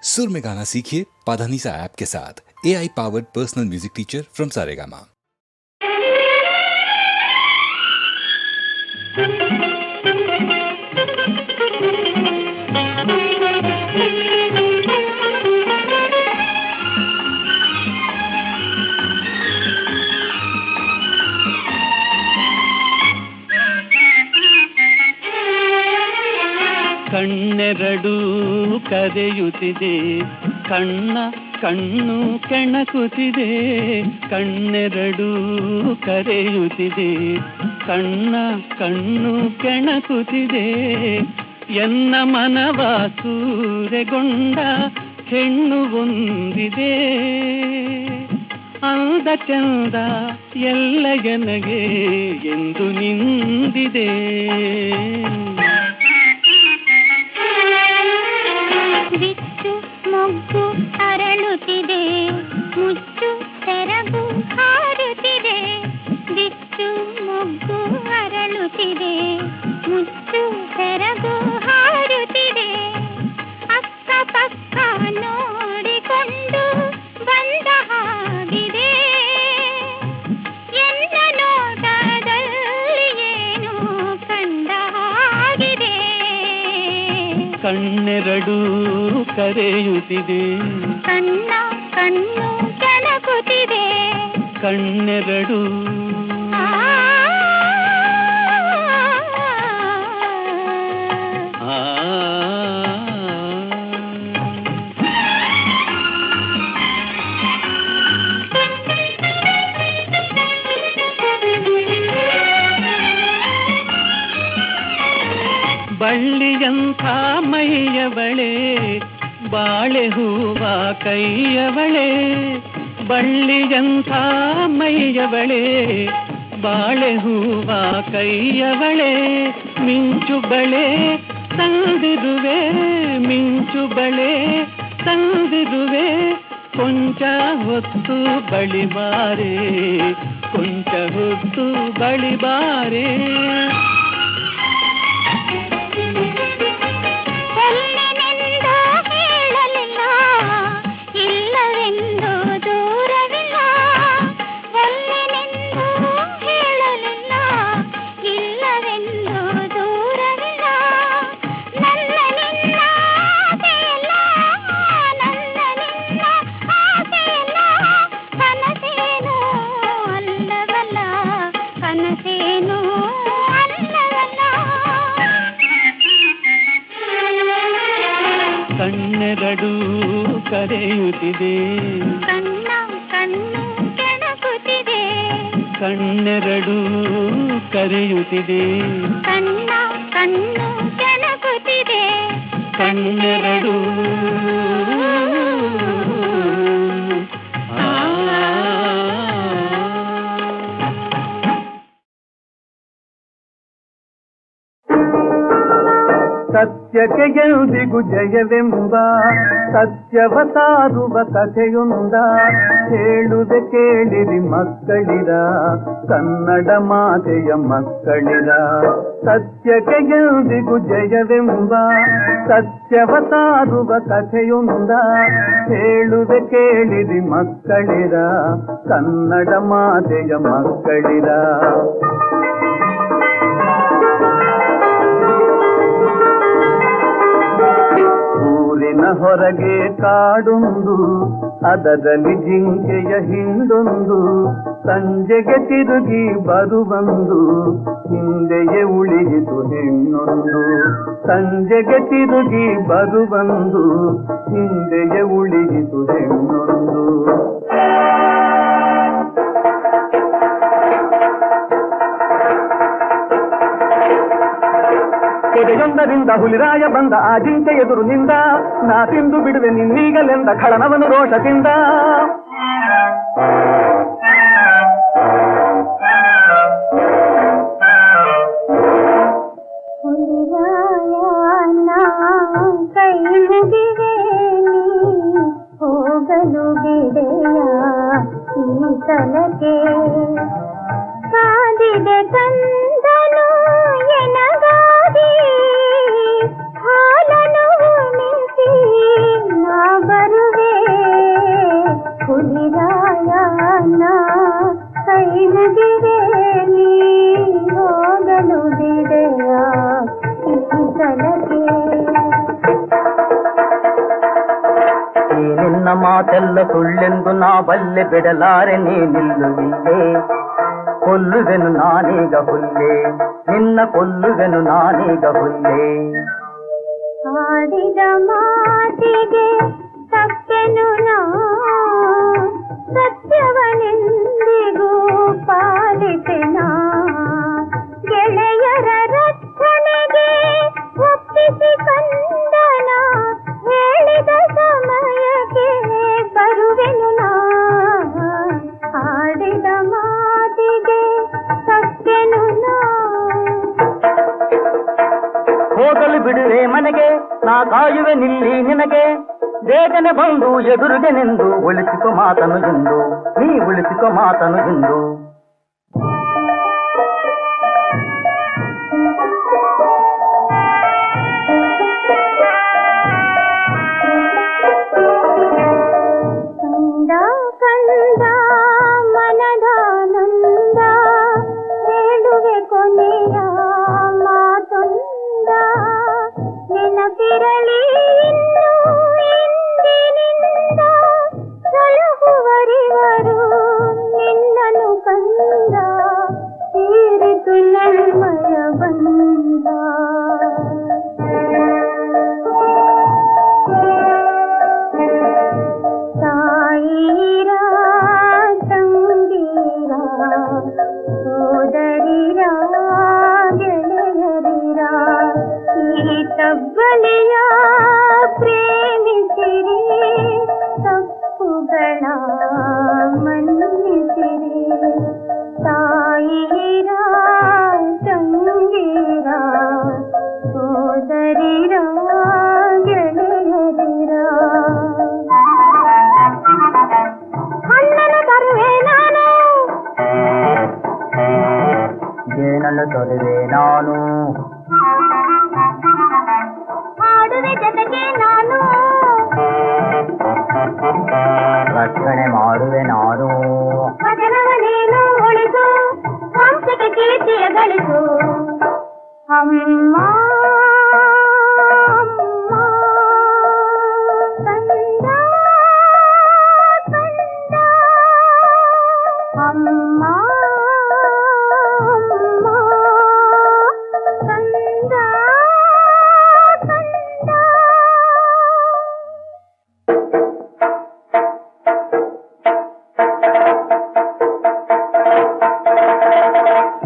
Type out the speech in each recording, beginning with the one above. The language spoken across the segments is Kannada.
सुर में गाना सीखिए पाधानीसा ऐप के साथ। AI powered personal music teacher from Saregama. ಕಣ್ಣೆರಡು ಕರೆಯುತ್ತಿದೆ, ಕಣ್ಣ ಕಣ್ಣು ಕೆಣಕುತ್ತಿದೆ. ಕಣ್ಣೆರಡು ಕರೆಯುತ್ತಿದೆ, ಕಣ್ಣ ಕಣ್ಣು ಕೆಣಕುತ್ತಿದೆ. ಎನ್ನ ಮನವ ಸೂರೆಗೊಂಡ ಹೆಣ್ಣು ಒಂದಿದೆ. ಅಂದ ಚಂದ ಎಲ್ಲ ಎನಗೆ ಎಂದು ನಿಂದಿದೆ. ಬಿಚ್ಚು ಮೊಗ್ಗು ಅರಳುತ್ತಿದೆ, ಮುಚ್ಚು ಸೆರಗು ಹಾರುತ್ತಿದೆ. ಬಿಚ್ಚು ಮೊಗ್ಗು ಅರಳುತ್ತಿದೆ, ಮುಚ್ಚು ಸೆರಗು ಹಾರುತ್ತಿದೆ. ಅಕ್ಕ ಪಕ್ಕ ನೋಡಿಕೊಂಡು ಬಂದ ಹಾಗಿದೆ. ಎನ್ನ ನೋಟದಲ್ಲಿ ಏನು ಕಂಡ ಹಾಗಿದೆ. ಕಣ್ಣೆರಡು ಕರೆಯುತ್ತಿದೆ, ಕಣ್ಣ ಕಣ್ಣು ಕೆಣಕುತ್ತಿದೆ. ಕಣ್ಣೆರಡು ಬಳ್ಳಿಯಂಥ ಮೈಯವಳೆ, ಬಾಳೆ ಹೂವ ಕೈಯವಳೆ. ಬಳ್ಳಿಯಂಥ ಮೈಯವಳೆ, ಬಾಳೆ ಹೂವ ಕೈಯವಳೆ. ಮಿಂಚು ಬಳೆ ತಂದಿರುವೆ, ಮಿಂಚು ಬಳೆ ತಂದಿರುವೆ. ಕೊಂಚ ಹೊತ್ತು ಬಳಿಬಾರೆ, ಕೊಂಚ ಹೊತ್ತು ಬಳಿಬಾರೆ. ಕಣ್ಣೆರಡು ಕರೆಯುತ್ತಿದೆ, ಕಣ್ಣ ಕಣ್ಣು ಕೆಣಕುತ್ತಿದೆ. ಕಣ್ಣೆರಡು ಕರೆಯುತ್ತಿದೆ, ಕಣ್ಣ ಕಣ್ಣು ಕೆಣಕುತ್ತಿದೆ. ಕಣ್ಣೆರಡು ಸತ್ಯಕ್ಕೆ ಎಂದಿಗೂ ಜಯವೆಂಬ ಸತ್ಯವ ಸಾರುವ ಕಥೆಯೊಂದ ಹೇಳುವೆ ಕೇಳಿರಿ ಮಕ್ಕಳಿರ, ಕನ್ನಡ ಮಾತೆಯ ಮಕ್ಕಳಿರ. ಸತ್ಯಕ್ಕೆ ಎಂದಿಗೂ ಜಯವೆಂಬ ಸತ್ಯವ ಸಾರುವ ಕಥೆಯೊಂದ ಹೇಳುವೆ ಕೇಳಿರಿ ಮಕ್ಕಳಿರ, ಕನ್ನಡ ಮಾತೆಯ ಮಕ್ಕಳಿರ. ಊರಿನ ಹೊರಗೆ ಕಾಡೊಂದು, ಅದರಲ್ಲಿ ಜಿಂಕೆಯ ಹಿಂಡೊಂದು. ಸಂಜೆಗೆ ತಿರುಗಿ ಬರುವಂದು, ಹಿಂದೆಯೇ ಉಳಿಯಿತು ಹೆಣ್ಣೊಂದು. ಸಂಜೆಗೆ ತಿರುಗಿ ಬರುವಂದು, ಹಿಂದೆಯೇ ಉಳಿಯಿತು ಹೆಣ್ಣೊಂದು. ಕೆರೆಯೊಂದರಿಂದ ಹುಲಿರಾಯ ಬಂದ, ಆ ಜಿಂಕೆ ಎದುರು ನಿಂದ. ನಾ ತಿಂದು ಬಿಡುವೆ ನಿನ್ನೀಗಲೆಂದ ಖಳನವನು ರೋಷದಿಂದ. ಕೈ ಮುಗಿವೆ ಹೋಗಲು ಬಿಡೆಯ ಈ ತಲಕೆ. ಕಾದಿದೆ ಕಂದನು ಎನಗಾದಿ, ಹಾಲನು ಉಣಿಸಿ ನಾ ನಿನ್ನ ಮಾತೆಲ್ಲ ಸುಳ್ಳೆಂದು ನಾ ಬಲ್ಲೆ ಬಿಡಲಾರೆ ನೀ ನಿಲ್ಲುವಿಲ್ಲೇ ಕೊಲ್ಲುವೆನು ನಾನೀಗ ಹುಲ್ಲೆ ನಿನ್ನ ಕೊಲ್ಲುವೆನು ನಾನೀಗ ಹುಲ್ಲೆ ಆಡಿದ ಮಾತಿಗೆ ತಪ್ಪೆನು ನಾ ಸತ್ಯವನೆಂದಿಗೂ ಪಾಲಿಸೆನ ಗೆಳೆಯರ ರಕ್ಷಣೆಗೆ ಒಪ್ಪಿಸಿ ಕಂದನ ಹೇಳಿದ ಸಮಯಕ್ಕೆ ಬರುವೆನು ನಾ ಆಡಿದ ಮಾತಿಗೆ ತಪ್ಪೆನು ನಾ ಹೋಗಲು ಬಿಡುವೆ ಮನೆಗೆ ನಾ ಕಾಯುವೆ ನಿಲ್ಲಿ ನಿನಗೆ ಬೇಗನೆ ಬಂದು ಎದುರಿಗೆ ನಿಂದು ಉಳಿಸಿಕೊ ಮಾತನು ಎಂದು ನೀ ಉಳಿಸಿಕೊ ಮಾತನು ಎಂದು ಕಂದ ಕಂದ ಮನದಾನಂದ ಹೇಳುವೆ ಕೊನೆಯ ಮಾತೊಂದ ನೆನಪಿರಲಿ ಇನ್ನು ಇಂದಿನಿಂದ ಸಲಹುವರಿವರು ನಿನ್ನನು ಕಂದ ತೀರಿತು ನಲ್ಮಯ ಬಂದ ತಾಯಿರ ತಂಗಿರ ಸೋದರಿರ ಗೆಳೆಯರಿರ ಈ ತಬ್ಬಲಿಯ ಪ್ರೇಮಿಸಿರಿ ತಪ್ಪುಗಳ ಮನ್ನಿಸಿರಿ ತಾಯಿರ ತಂಗಿರ ಸೋದರಿರ ಗೆಳೆಯರಿರ ಹಣ್ಣನ್ನು ತರುವೆ ನಾನು ಜೇನನ್ನು ತೊರೆವೆ ನಾನು ಹಾಡುವೆ ಜೊತೆಗೆ ನಾನು ರಕ್ಷಣೆ ಮಾಡುವೆ ನಾನು ಭಜನವನೇನು ಉಳಿಸು ವಂಶಕ್ಕೆ ಕೀರ್ತಿಯ ಗಳಿಸು ಅಮ್ಮ ಅಮ್ಮ ಕಂದ ಕಂದ ಅಮ್ಮ ಅಮ್ಮ ಕಂದ ಕಂದ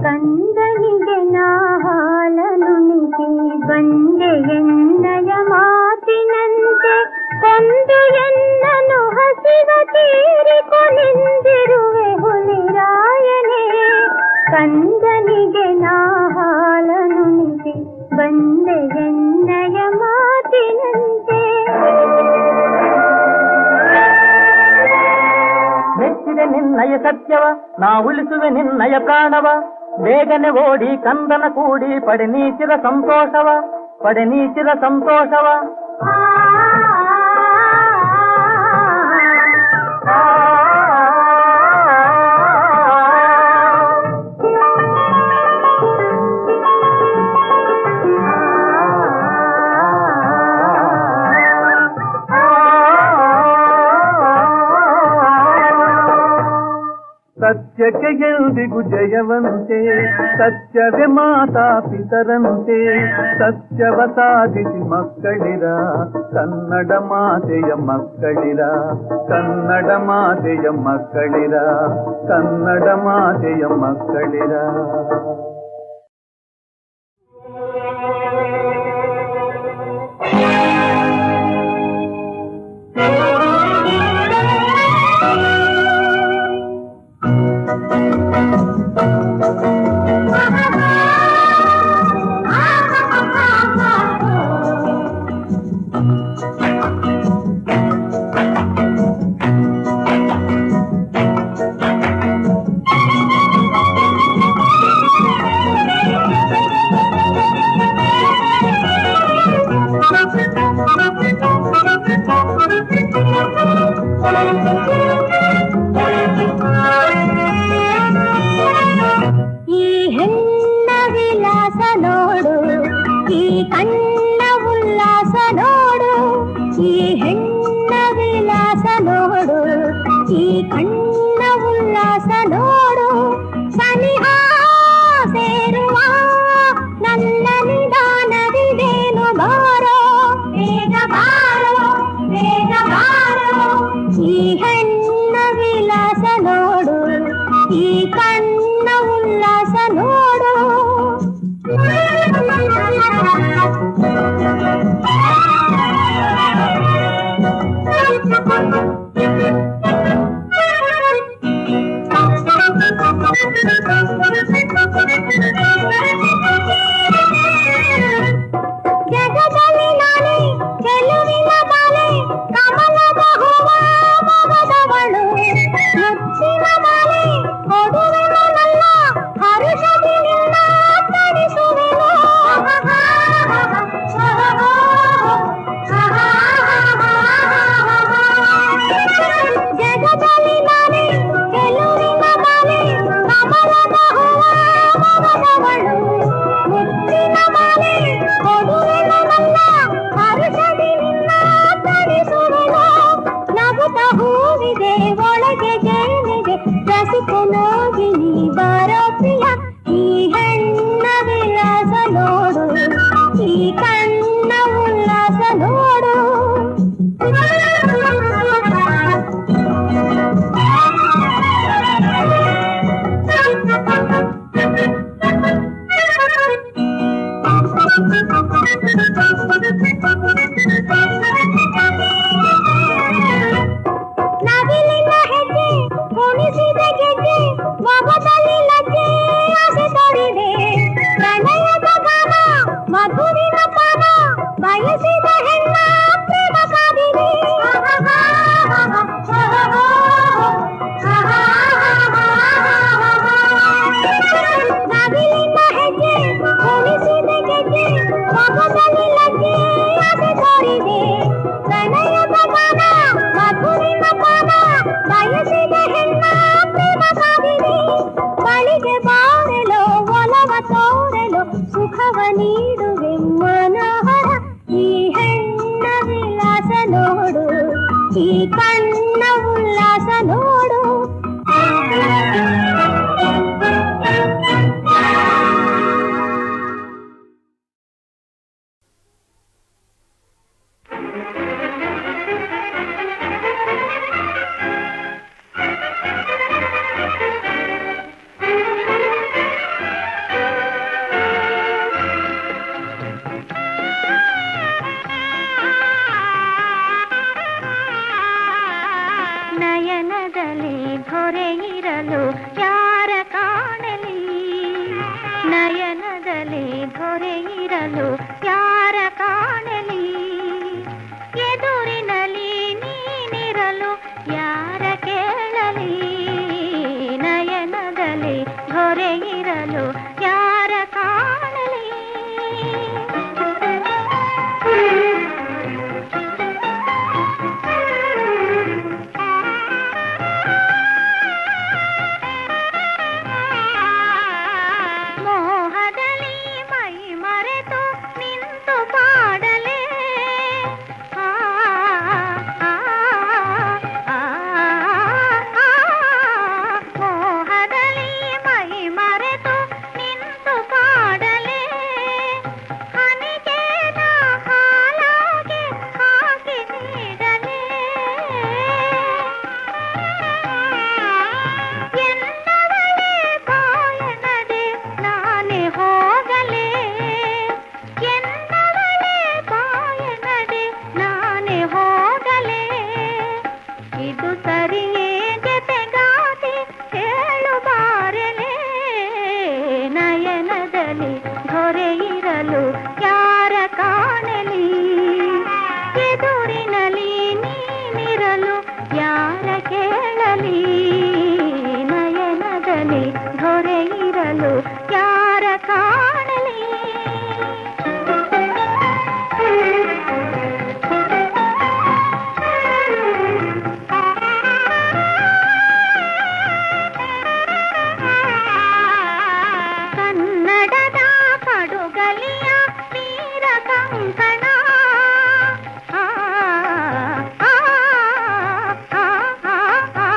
ಕಂದನಿಗೆ ನಾ ಹಾಲನುಣಿಸಿ ಬಂದೆ ಎನ್ನಯ ಮಾತಿನಂತೆ ಕೊಂದು ಎನ್ನನು ಹಸಿವ ತೀರಿಕೊಂಡಿರುವೆ ಹುಲಿರಾಯನೇ ಕಂದನಿಗೆ ನಾ ಹಾಲನುಣಿಸಿ ಬಂದೆ ಎನ್ನಯ ಮಾತಿನಂತೆ ಮೆಚ್ಚಿದೆ ನಿನ್ನಯ ಸತ್ಯವ ನಾ ಉಳಿಸುವೆ ನಿನ್ನಯ ಪ್ರಾಣವ ಬೇಗನೆ ಓಡಿ ಕಂದನ ಕೂಡಿ ಪಡೆನೀಚಿರ ಸಂತೋಷವ ಪಡೆನೀಚಿರ ಸಂತೋಷವ ಸತ್ಯಕ್ಕೆ ಎಂದಿಗೂ ಜಯವಂತೆ ಸತ್ಯವೇ ಮಾತಾ ಪಿತರಂತೆ ಸತ್ಯವ ಸಾಧಿಸಿ ಮಕ್ಕಳಿರ ಕನ್ನಡ ಮಾತೆಯ ಮಕ್ಕಳಿರ ಕನ್ನಡ ಮಾತೆಯ ಮಕ್ಕಳಿರ ಕನ್ನಡ ಮಾತೆಯ ಮಕ್ಕಳಿರ ಈ ಹೆಣ್ಣ ವಿಲಾಸ ನೋಡು, ಈ ಕಣ್ಣ ಉಲ್ಲಾಸ ನೋಡು, ಈ ಹೆಣ್ಣ ವಿಲಾಸ ಈ ಕಣ್ಣ ಉಲ್ಲಾಸ ನೋಡು ಸನಿಹ ಸೇರುವ ನನ್ನ ನಿಧಾನವಿದೇನು ಬಾರೋ ಬೇಗ ಬಾರೋ ಬೇಗ ಬಾರೋ ಈ ಹೆಣ್ಣ ವಿಲಾಸ ನೋಡು ಈ ಕಣ್ಣ ಉಲ್ಲಾಸ ನೋಡು ಜಗದಲ್ಲಿ ನಾನೇ ಚೆಲುವಿನ ಬಾಲೆ ಕಮಲದ ಹೂವ ಮಗದವಳು ಮುಚ್ಚಿನ ಮಾಲೆ ಕೊಡುವೆನಲ್ಲ ಹರುಷದಿ ನಿನ್ನ ತಣಿಸುವೆನು ಜಗದಲ್ಲಿ ನಾನೇ ಚೆಲುವಿನ ಬಾಲೆ ಕಮಲದ ಹೂವ ಮಗದವಳು ಮುಚ್ಚಿನ ಮಾಲೆ ಕೊಡುವೆನಲ್ಲ ಹರುಷದಿ ನಿನ್ನ ತಣಿಸುವೆನು ನಗುತ್ತ ಹೂವಿದೆ ಒಳಗೆ ಜೇನಿದೆ ರಸಿಕನಾಗಿ ನೀ ಬಾರೋ ಪ್ರಿಯ ಈ ಹೆಣ್ಣ ವಿಲಾಸ ನೋಡು ಈ ಕಣ್ಣ ಉಲ್ಲಾಸ ನೋಡು ನವಿಲಿನ ಹೆಜ್ಜೆ ಕುಣಿಸಿದ ಗೆಜ್ಜೆ ಮೊಗದಲ್ಲಿ ಲಜ್ಜೆ ಆಸೆ ತೋರಿದೆ ಪ್ರಣಯದ ಗಾನ ಮಧುವಿನ ಪಾನ ಬಯಸಿದ ಹೆಣ್ಣ ಪ್ರೇಮ ಕಾದಿದೆ ನವಿಲಿನ ಹೆಜ್ಜೆ ಕುಣಿಸಿದ ಗೆಜ್ಜೆ ಮೊಗದಲ್ಲಿ ಲಜ್ಜೆ ಆಸೆ ತೋರಿದೆ ಪ್ರಣಯದ ಗಾನ ಮಧುವಿನ ಪಾನ ಬಯಸಿದ ಹೆಣ್ಣ ಪ್ರೇಮ ಕಾದಿದೆ ಬಳಿಗೆ ಬಾರಲು ಒಲವ ತೋರಲು ಸುಖವ ನೀಡುವೆ ಮನೋಹರ ಈ ಹೆಣ್ಣ ವಿಲಾಸ ನೋಡು ಈ ಕಣ್ಣ ಉಲ್ಲಾಸ ನೋಡು ನಯನದಲ್ಲಿ ಘೊರೆ ಇರಲು ಯಾರ ಕಾಣಲಿ ನಯನದಲ್ಲಿ ಘೊರೆ ಇರಲು ಯಾರ ಕಾಣಲಿ ಎದುರಿನಲ್ಲಿ ನೀನಿರಲು ಯಾರ ಕೇಳಲಿ ನಯನದಲ್ಲಿ ಘೊರೆ ಇರಲು ಯಾರ ಕಾಣಲಿ ಮೋಹದಲ್ಲಿ ಮೈ ಮರೆತು ನಿಂತು ಪಾಡಲೇ ಆ, ಆ, ಆ, ಆ, ಮೋಹದಲ್ಲಿ ಮೈ ಮರೆತು ನಿಂತು ಪಾಡಲೇ ಹನಿಗೇನ ಹಾಲಾಗಿ ಹಾಕಿ ನೀಡಲೇ ಎನ್ನವಳೇ ಬಾಯನದೆ ನಾನೇ ಹೋಗಲೇ ಎನ್ನವಳೇ ಬಾಯನದೆ ನಾನೇ ಹೋಗಲೇ ಇದು ಸರಿಯೇ ಜತೆಗಾತಿ ಹೇಳು ಬಾರಲೇ ನಯನದಲ್ಲಿ ಘೊರೆ ಇರಲು ಯಾರ ಕಾಣಲಿ ಎದುರಿನಲ್ಲಿ ನೀನಿರಲು ಯಾರ ಕೇಳಲಿ ನಯನದಲ್ಲಿ ಘೊರೆ ಇರಲು ಯಾರ ಕಾಣಲಿ ಕನ್ನಡದ ಪಡುಗಲಿಯ ನೀರ ಕಂಕಣ ಆ, ಆ, ಆ, ಆ, ಆ, ಆ.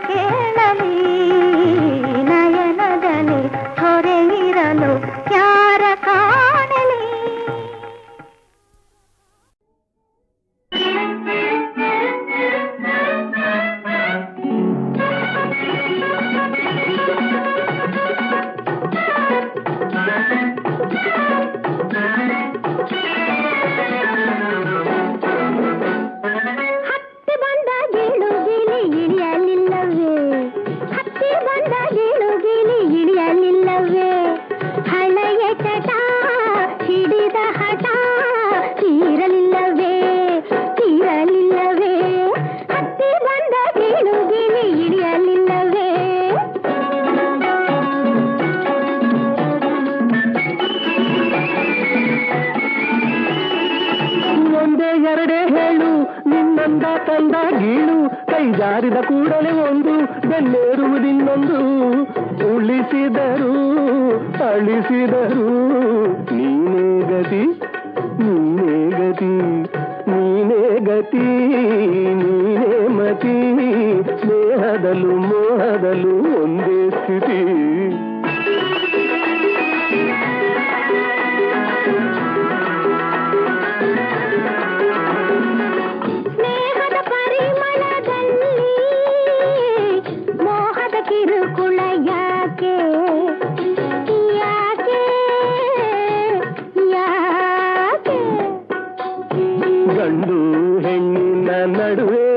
ಕೇಳಲಿ ನಯನದಲ್ಲಿ ಹೊರೆ ಇರಲು ಯಾರ ಕಾಣಲಿ. ಹತ್ತಿ ಬಂದ ಗೀಳುಗಿಲಿ ಇಳಿಯಲಿಲ್ಲವೇ, ಹತ್ತಿ ಬಂದ ಗೀಳುಗಿಲಿ ಇಳಿಯಲಿಲ್ಲವೇ, ಹಳೆಯ ಚಟ ಹಿಡಿದ ಹಠ ತೀರಲಿಲ್ಲವೇ, ತೀರಲಿಲ್ಲವೇ, ಹತ್ತಿ ಬಂದ ಗೀಳುಗಿಲಿ ಇಳಿಯಲಿಲ್ಲವೇ. ಒಂದೇ ಎರಡೇ ಹೇಳು ನಿನ್ನಂದ ತಂದ ಗೀಳು, ಕೈ ಜಾರಿದ ಕೂಡಲೇ ಒಂದು ಬೆನ್ನೇರುವುದಿನ್ನೊಂದು, ಉಳಿಸಿದರು ಅಳಿಸಿದರು ನೀನೇ ಗತಿ, ನೀನೇ ಗತಿ, ನೀನೇ ಗತಿ, ನೀನೇ ಮತಿ, ಸ್ನೇಹದಲ್ಲೂ ಮೋಹದಲ್ಲೂ ಒಂದೇ ಸ್ಥಿತಿ. ಸ್ನೇಹದ ಪರಿಮಳದಲ್ಲಿ ಮೋಹದ ಕಿರುಕುಳ ಯಾಕೆ, ಯಾಕೆ, ಯಾಕೆ. ಗಂಡು ಹೆಣ್ಣಿನ ನಡುವೆ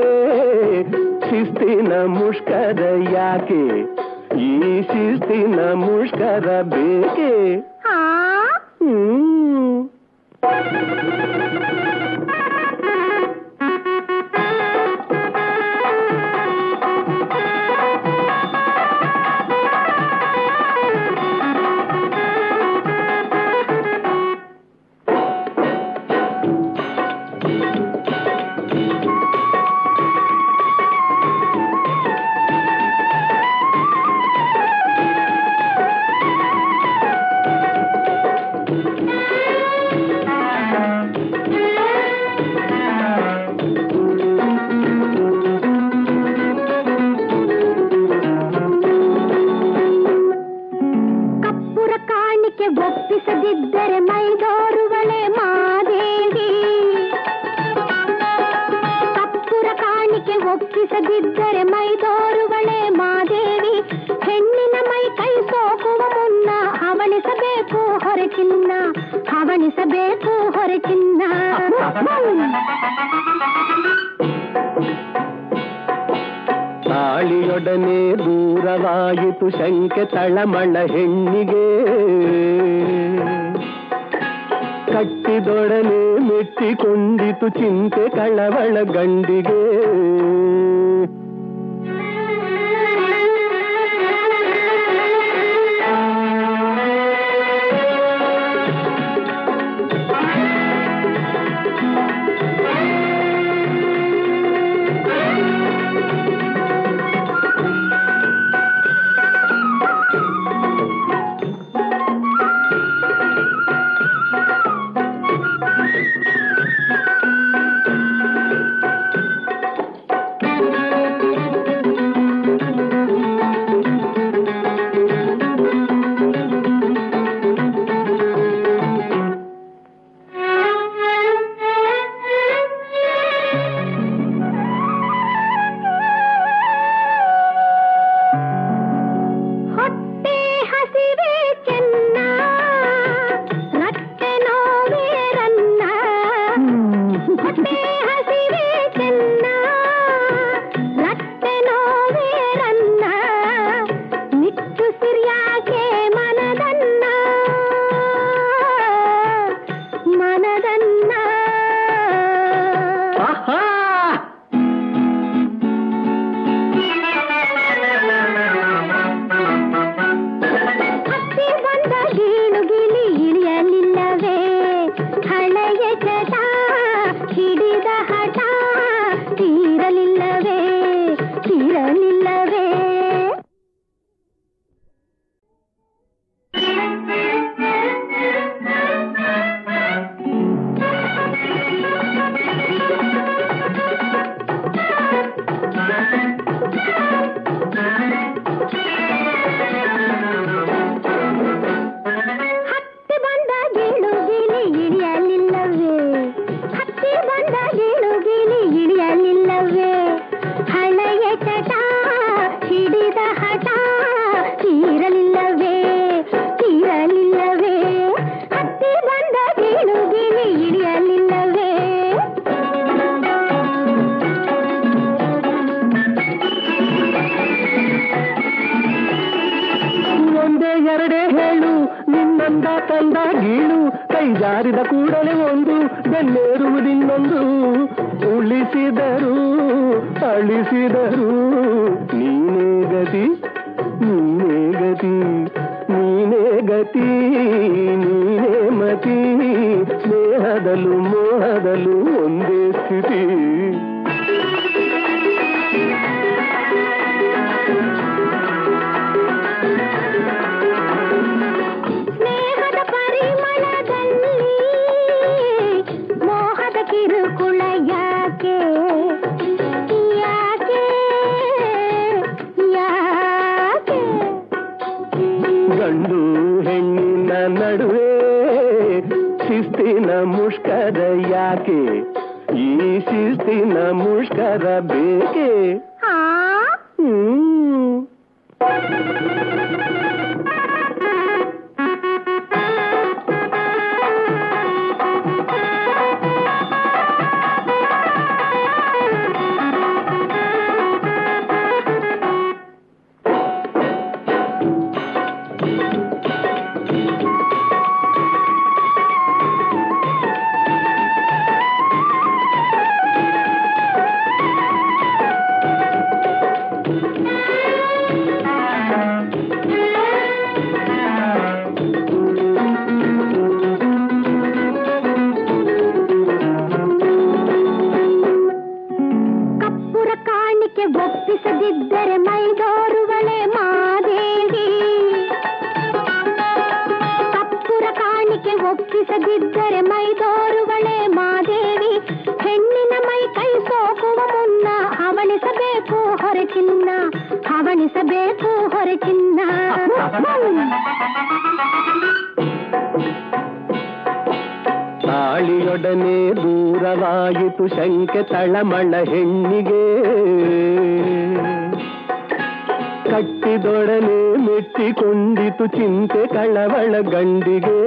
ಶಿಸ್ತಿನ ಮುಷ್ಕರ ಯಾಕೆ, ಈ ಶಿಸ್ತಿನ ಮುಷ್ಕರ ಬೇಕೆ. ಆ ಕಪ್ಪುರ ಕಾಣಿಕೆ ಒಪ್ಪಿಸದಿದ್ದರೆ ಮೈದೋರುವಳೆ ಮಾದೇವಿ, ಕಪ್ಪುರ ಕಾಣಿಕೆ ಒಪ್ಪಿಸದಿದ್ದರೆ ಮೈದೋರುವಳೆ ಮಾದೇವಿ, ಹೆಣ್ಣಿನ ಮೈ ಕೈ ಸೋಕುವ ಮುನ್ನ ಹವಣಿಸಬೇಕು ಹೊರಚಿನ್ನ, ಹವಣಿಸಬೇಕು ಹೊರಚಿನ್ನ. ತಾಳಿಯೊಡನೆ ದೂರವಾಯಿತು ಶಂಕೆ ತಳಮಳ ಹೆಣ್ಣಿಗೆ, ಕಟ್ಟಿದೊಡನೆ ಮೆಟ್ಟಿಕೊಂಡಿತು ಚಿಂತೆ ಕಳವಳ ಗಂಡಿಗೆ. ಜಾರಿದ ಕೂಡಲೇ ಒಂದು ಬೆನ್ನೇರುವುದಿನ್ನೊಂದು ಉಳಿಸಿದರು ಅಳಿಸಿದರು ನೀನೇ ಗತಿ ನೀನೇ ಗತಿ ನೀನೇ ಗತಿ ನೀನೇ ಮತಿ ಸ್ನೇಹದಲ್ಲೂ ಮೋಹದಲ್ಲೂ ಒಂದೇ ಸ್ಥಿತಿ ಸ್ನೇಹದ ಪರಿಮಳದಲ್ಲಿ ಮೋಹದ ಕಿರುಕುಳ ಯಾಕೆ ಯಾಕೆ ಯಾಕೆ ಗಂಡು ಹೆಣ್ಣಿನ ನಡುವೆ ಶಿಸ್ತಿನ ಮುಷ್ಕರ ಯಾಕೆ ಈ ಶಿಸ್ತಿನ ಮುಷ್ಕರ ಬೇಕೆ ಹಾ ಒಪ್ಪಿಸದಿದ್ದರೆ ಮೈದೋರುವಳೆ ಮಾದೇವಿ ಕಪ್ಪುರ ಕಾಣಿಕೆ ಒಪ್ಪಿಸದಿದ್ದರೆ ಮೈದೋರುವಳೆ ಮಾದೇವಿ ಹೆಣ್ಣಿನ ಮೈ ಕೈ ಸೋಕುವ ಮುನ್ನ ಹವಣಿಸಬೇಕು ಹೊರೆ ಚಿನ್ನ ಹವಣಿಸಬೇಕು ಹೊರೆ ಚಿನ್ನ ತಾಳಿಯೊಡನೆ ದೂರವಾಯಿತು ಶಂಕೆ ತಳಮಳ ಹೆಣ್ಣಿಗೆ ಕಟ್ಟಿದೊಡನೆ ಮೆಟ್ಟಿಕೊಂಡಿತು ಚಿಂತೆ ಕಳವಳ ಗಂಡಿಗೆ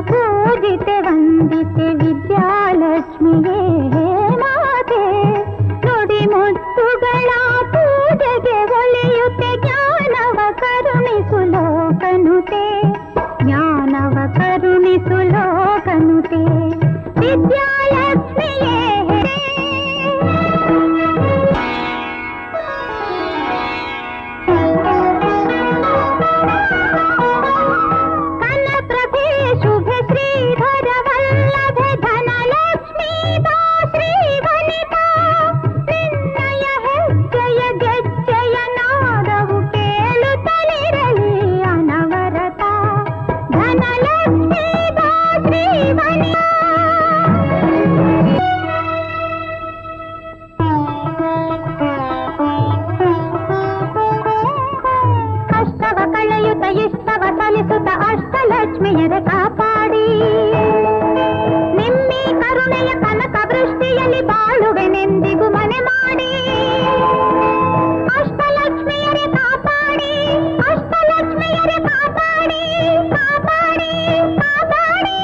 पूजिते वंदिते ಒಳಗೆ ಒಳೆಯುತ್ತೆ ಜ್ಞಾನವ ಕರುಣಿಸು ಲೋಕನುತೆ ಜ್ಞಾನವ ಕರುಣಿಸು ಲೋಕನುತೆ ವಿದ್ಯಾಲಕ್ಷ್ಮಿಯೇ ಅಷ್ಟಲಕ್ಷ್ಮಿಯರ ಕಾಪಾಡಿ ನಿಮ್ಮಿ ಕರುಣೆಯ ಕನಕ ವೃಷ್ಟಿಯಲ್ಲಿ ಬಾಳುವೆನೆಂದಿಗೂ ಮನೆ ಮಾಡಿ ಅಷ್ಟಲಕ್ಷ್ಮಿಯರ ಕಾಪಾಡಿ ಅಷ್ಟಲಕ್ಷ್ಮಿಯರ ಕಾಪಾಡಿ ಕಾಪಾಡಿ ಕಾಪಾಡಿ.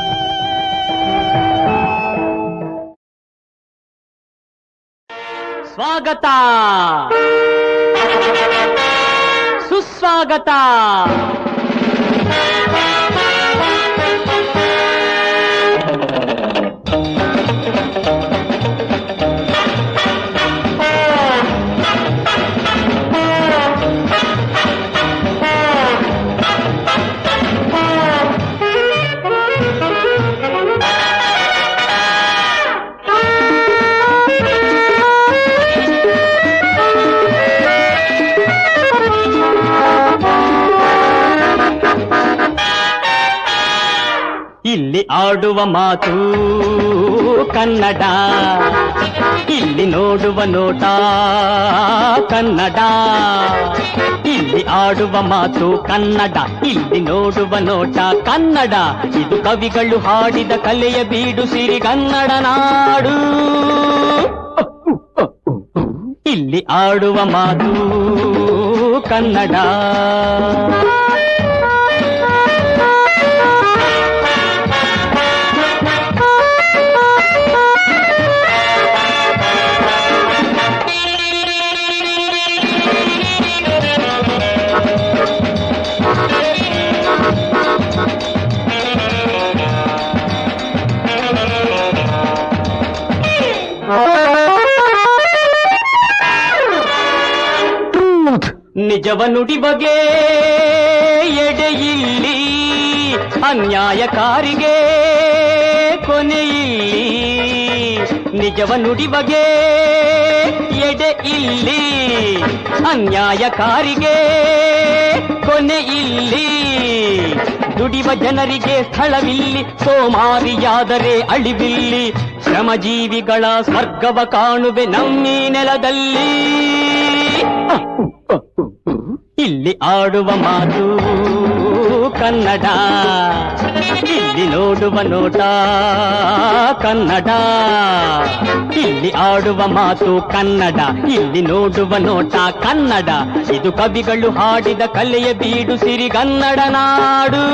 ಸ್ವಾಗತ ಸುಸ್ವಾಗತ. ಇಲ್ಲಿ ಆಡುವ ಮಾತು ಕನ್ನಡ, ಇಲ್ಲಿ ನೋಡುವ ನೋಟ ಕನ್ನಡ. ಇಲ್ಲಿ ಆಡುವ ಮಾತು ಕನ್ನಡ, ಇಲ್ಲಿ ನೋಡುವ ನೋಟ ಕನ್ನಡ. ಇದು ಕವಿಗಳು ಹಾಡಿದ ಕಲೆಯ ಬೀಡು ಸಿರಿಗನ್ನಡ ನಾಡು. ಇಲ್ಲಿ ಆಡುವ ಮಾತು ಕನ್ನಡ. ನಿಜವ ನುಡಿ ಬಗೆ ಎಡೆಯಿಲ್ಲಿ, ಅನ್ಯಾಯಕಾರಿಗೆ ಕೊನೆಯಿಲ್ಲಿ. ನಿಜವ ನುಡಿ ಬಗೆ ಎಡೆ ಇಲ್ಲಿ, ಅನ್ಯಾಯಕಾರಿಗೆ ಕೊನೆ ಇಲ್ಲಿ. ದುಡಿವ ಜನರಿಗೆ ಸ್ಥಳವಿಲ್ಲಿ, ಸೋಮಾರಿಯಾದರೆ ಅಳಿವಿಲ್ಲಿ. ಶ್ರಮಜೀವಿಗಳ ಸ್ವರ್ಗವ ಕಾಣುವೆ ನಮ್ಮೀ ನೆಲದಲ್ಲಿ. ಇಲ್ಲಿ ಆಡುವ ಮಾತು ಕನ್ನಡ, ಇಲ್ಲಿ ನೋಡುವ ನೋಟ ಕನ್ನಡ. ಇಲ್ಲಿ ಆಡುವ ಮಾತು ಕನ್ನಡ, ಇಲ್ಲಿ ನೋಡುವ ನೋಟ ಕನ್ನಡ. ಇದು ಕವಿಗಳು ಹಾಡಿದ ಕಲೆಯ ಬೀಡು ಸಿರಿಗನ್ನಡ ನಾಡು.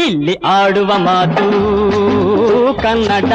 ಇಲ್ಲಿ ಆಡುವ ಮಾತು ಕನ್ನಡ.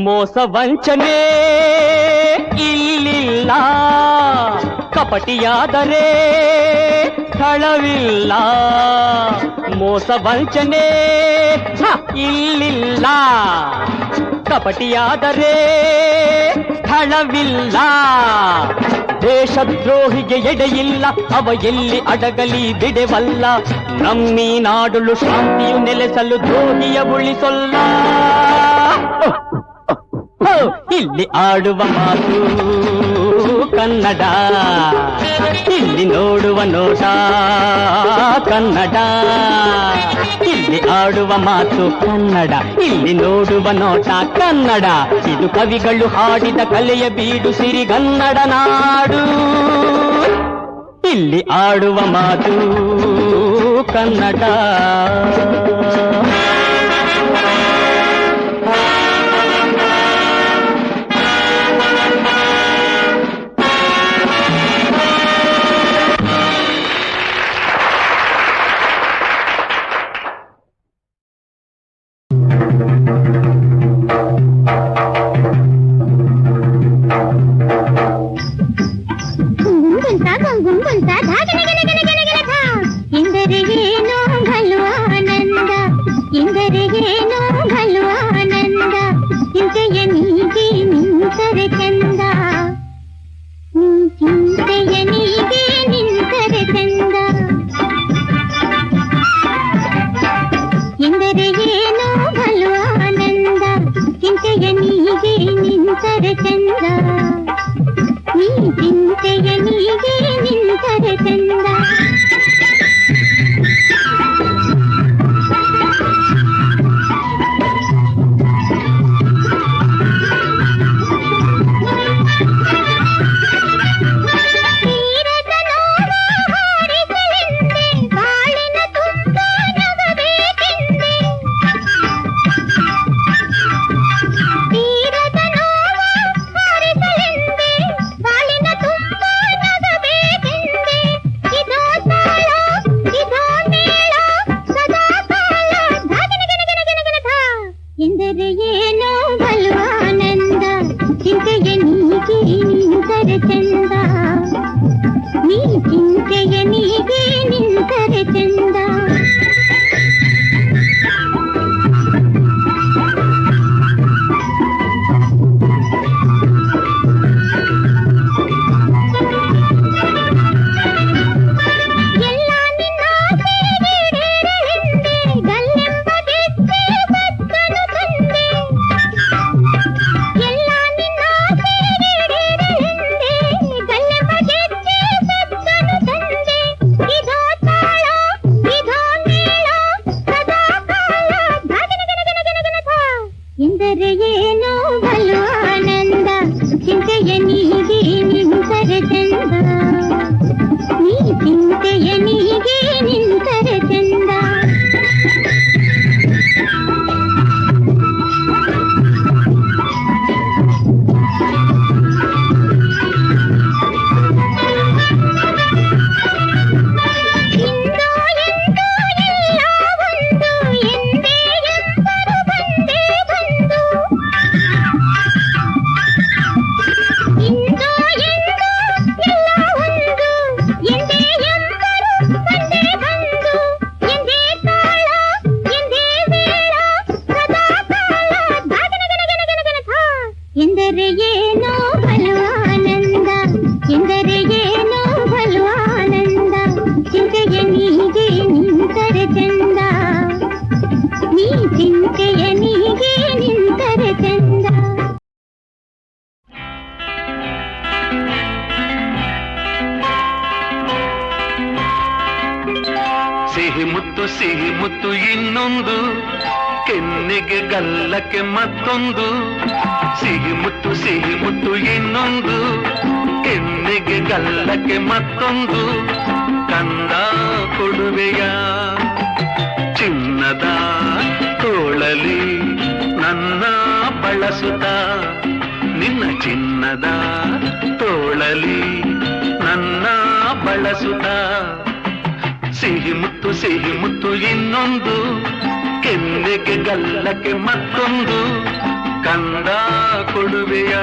ಮೋಸ ವಂಚನೆ ಇಲ್ಲಿಲ್ಲ, ಕಪಟಿಯಾದರೆ ಸ್ಥಳವಿಲ್ಲ. ಮೋಸ ವಂಚನೆ ಇಲ್ಲಿಲ್ಲ, ಕಪಟಿಯಾದರೆ ಸ್ಥಳವಿಲ್ಲ. ದೇಶದ್ರೋಹಿಗೆ ಎಡೆಯಿಲ್ಲ, ಅವ ಎಲ್ಲಿ ಅಡಗಲಿ ಬಿಡೆವಲ್ಲ. ನಮ್ಮೀ ನಾಡುಳು ಶಾಂತಿಯು ನೆಲೆಸಲು ದ್ರೋಹಿಯ ಉಳಿಸೊಲ್ಲ. ಇಲ್ಲಿ ಆಡುವ ಮಾತು ಕನ್ನಡ, ಇಲ್ಲಿ ನೋಡುವ ನೋಟ ಕನ್ನಡ. ಇಲ್ಲಿ ಆಡುವ ಮಾತು ಕನ್ನಡ, ಇಲ್ಲಿ ನೋಡುವ ನೋಟ ಕನ್ನಡ. ಇದು ಕವಿಗಳು ಹಾಡಿದ ಕಲೆಯ ಬೀಡು ಸಿರಿಗನ್ನಡ ನಾಡು. ಇಲ್ಲಿ ಆಡುವ ಮಾತು ಕನ್ನಡ. ಎಂದರೆ ಏನೋ ಬಲು ಆನಂದ, ಎಂದರೆ ಏನೋ ಬಲು ಆನಂದ. ಚಿಂತೆಯ ನೀಗೆ ನಿಂತರೆ ಚಂದ, ಚಿಂತೆಯ ನೀಗೆ ನಿಂತರೆ ಚಂದ. ಎಂದರೆ ಏನೋ ಬಲು ಆನಂದ, ಚಿಂತೆಯ ನೀಗೆ ನಿಂತರೆ ಚಂದ. ನೀ ಚಿಂತೆಯ ನೀಗೆ ನಿಂತರೆ ಚಂದ. ಎಂದರೆ ಏನೋ ಬಲು ಆನಂದ, ಚಿಂತೆಯ ನೀಗೆ ನಿಂತರೆ ಚಂದ. ನೀ ಚಿಂತೆಯ ನೀಗೆ ನಿಂತರೆ ಚಂದ. ಎಂದರೆ ಏನೋ ಬಲು ಆನಂದ, ಚಿಂತೆಯ ನೀಗೆ ನಿಂತರೆ ಚಂದ. ನೀ ಚಿಂತೆಯ ನೀಗೆ ನಿಂತರೆ ಚಂದ. ಎಂದರೆ ಏನೋ ಬಲು ಆನಂದ, ಎಂದರೆ ಏನೋ ಬಲು ಆನಂದ. ಚಿಂತೆಯ ನೀಗೆ ನಿಂತರೆ ಚಂದ. ನೀ ಚಿಂತೆಯ ನೀಗೆ ನಿಂತರೆ ಚಂದ. ಸಿಹಿ ಮುತ್ತು ಇನ್ನೊಂದು, ಕೆನ್ನೆಗೆ ಗಲ್ಲಕ್ಕೆ ಮತ್ತೊಂದು. ಸಿಹಿ ಮುತ್ತು ಇನ್ನೊಂದು, ಕೆನ್ನೆಗೆ ಗಲ್ಲಕ್ಕೆ ಮತ್ತೊಂದು. ಕಂದ ಕೊಡುವೆಯ ಚಿನ್ನದ ತೋಳಲಿ ನನ್ನ ಬಳಸುತ್ತ, ನಿನ್ನ ಚಿನ್ನದ ತೋಳಲಿ ನನ್ನ ಬಳಸುತ್ತ. ಸಿಹಿ ಮುತ್ತು ಇನ್ನೊಂದು, ಕೆನ್ನೆಗೆ ಗಲ್ಲಕ್ಕೆ ಮತ್ತೊಂದು. ಕಂದ ಕೊಡುವೆಯ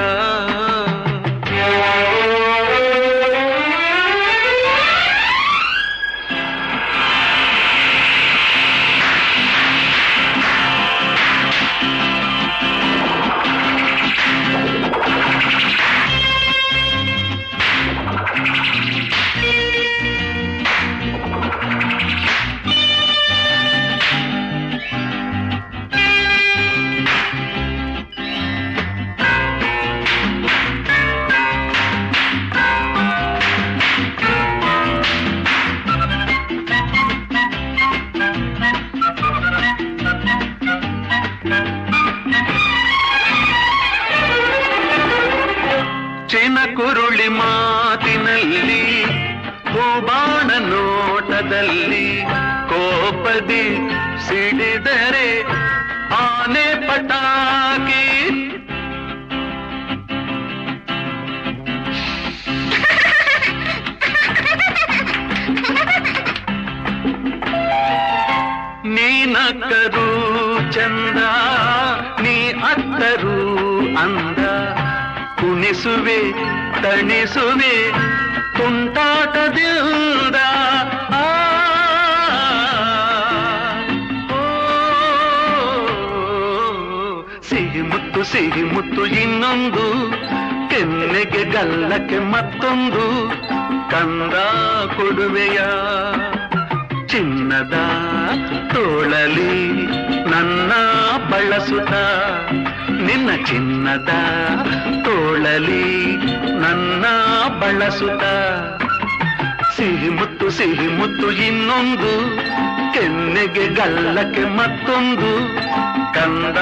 ಗಿಳಿ ಮಾತಿನಲ್ಲಿ ಹೂಬಾಣ ನೋಟದಲ್ಲಿ ಕೋಪದಿ ಸಿಡಿದರೆ ಆನೆ ಪಟಾಕಿ. ನೀನಕ್ಕರೂ ಚಂದ ನೀ ಅತ್ತರೂ ಅಂದ, ಕುಣಿಸುವೆ ತಣಿಸುವೆ ತುಂಟಾಟದಿಂದ. ಸಿಹಿ ಮುತ್ತು ಸಿಹಿ ಮುತ್ತು ಇನ್ನೊಂದು, ಕೆನ್ನೆಗೆ ಗಲ್ಲಕ್ಕೆ ಮತ್ತೊಂದು, ಕಂದ ಕೊಡುವೆಯ ಚಿನ್ನದ ತೋಳಲಿ ನನ್ನ ಬಳಸುತ್ತ, ನಿನ್ನ ಚಿನ್ನದ ತೋಳಲಿ ನನ್ನ ಬಳಸುತ್ತ. ಸಿಹಿ ಮುತ್ತು ಇನ್ನೊಂದು, ಕೆನ್ನೆಗೆ ಗಲ್ಲಕ್ಕೆ ಮತ್ತೊಂದು, ಕಂದ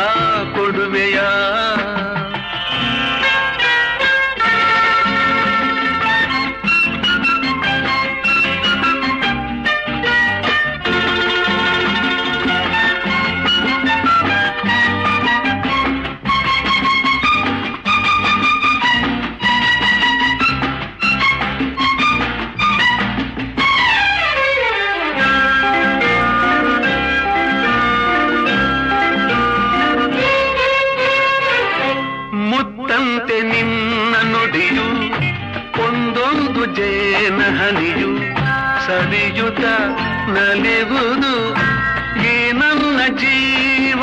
ಕೊಡುವೆಯ. ಮುತ್ತಂತೆ ನಿನ್ನ ನುಡಿಯು ಒಂದೊಂದು ಜೇನ ಹನಿಯು, ಸವಿಯುತ ನಲಿವುದು ಈ ನನ್ನ ಜೀವ.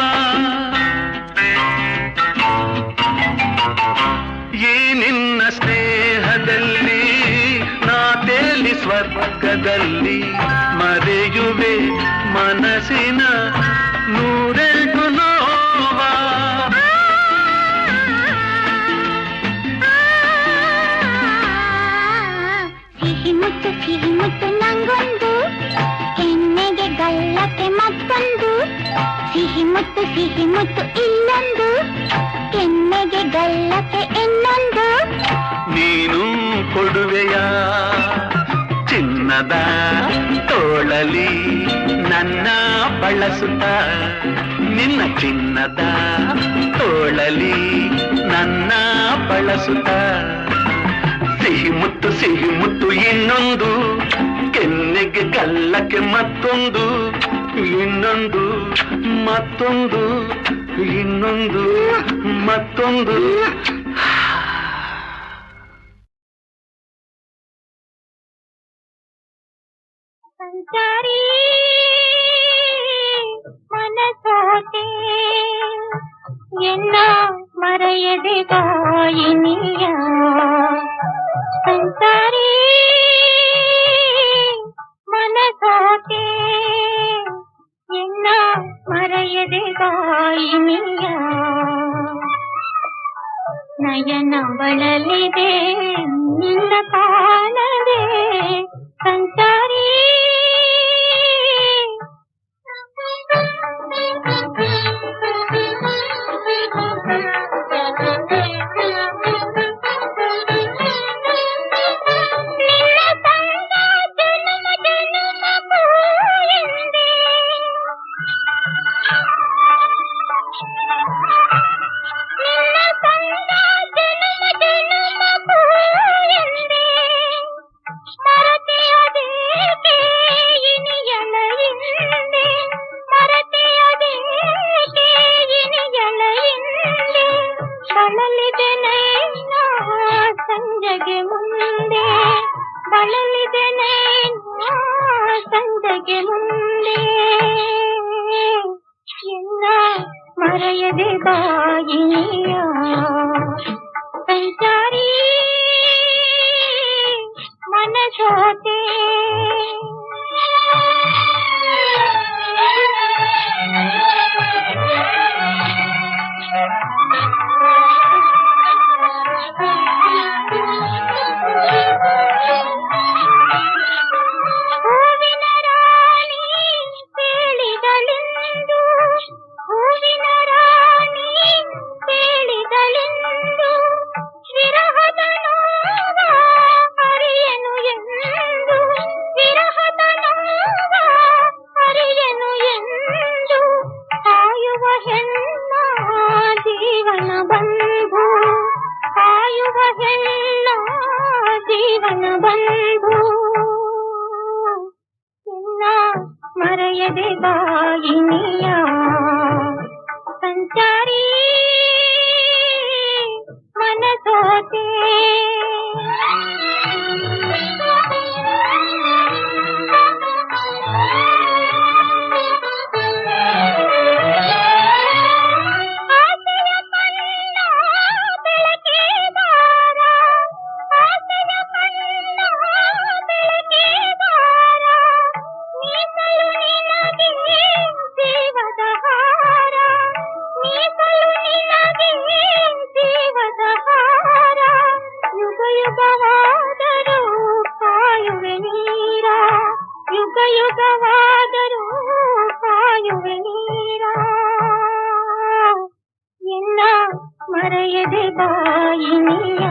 ಈ ನಿನ್ನ ಸ್ನೇಹದಲ್ಲಿ ನಾ ತೇಲಿ ಸ್ವರ್ಗದಲ್ಲಿ, ಮರೆಯುವೆ ಮನಸ್ಸಿನ ನೂರೆಂಟು ನೋವ. ಸಿಹಿ ಮುತ್ತು ನಂಗೊಂದು, ಕೆನ್ನೆಗೆ ಗಲ್ಲಕ್ಕೆ ಮತ್ತೊಂದು, ಸಿಹಿ ಮುತ್ತು ಇಲ್ಲೊಂದು, ಕೆನ್ನೆಗೆ ಗಲ್ಲಕ್ಕೆ ಇನ್ನೊಂದು. ನೀನು ಕೊಡುವೆಯ ಚಿನ್ನದ ತೋಳಲಿ ನನ್ನ ಬಳಸುತ್ತ, ನಿನ್ನ ಚಿನ್ನದ ತೋಳಲಿ ನನ್ನ ಬಳಸುತ್ತ. ಸಿಹಿ ಮುತ್ತು ಇನ್ನೊಂದು, ಕೆನ್ನೆಗೆ ಗಲ್ಲಕ್ಕೆ ಮತ್ತೊಂದು, ಇನ್ನೊಂದು ಮತ್ತೊಂದು, ಇನ್ನೊಂದು ಮತ್ತೊಂದು. ಸಂಚಾರಿ ಮನಸೋತೆ ಎನ್ನ ಮರೆಯದೆ ಗಾಯಿನಿಯ. ಸಂಚಾರಿ ಮನಸೋತೆ ಎನ್ನ ಮರೆಯದೆ ಗಾಯಿನಿಯ. ನಯನ ಬಳಲಿದೆ ನಿನ್ನ ಕಾಣದೆ ಸಂಚಾರಿ. ಸಂಜೆಗೆ ಮುಂದೆ ಬಳಲಿದೆ ಸಂಜೆಗೆ ಮುಂದೆ ಎನ್ನ ಮರೆಯದೆ ಬಾಯಿಯ. ಸಂಚಾರಿ ಮನಸೋತೆ ಹೂವಿನ ರಾಣಿ ಮರೆಯದೆ ಬಾಯಿನಿಯ ಸಂಚಾರಿ ಮನಸೋತೆ ಯುಗವಾದರೂ ಕಾಯುವೆ ನೀರ ಎನ್ನ ಮರೆಯದೆ ಬಾಯಿನಿಯ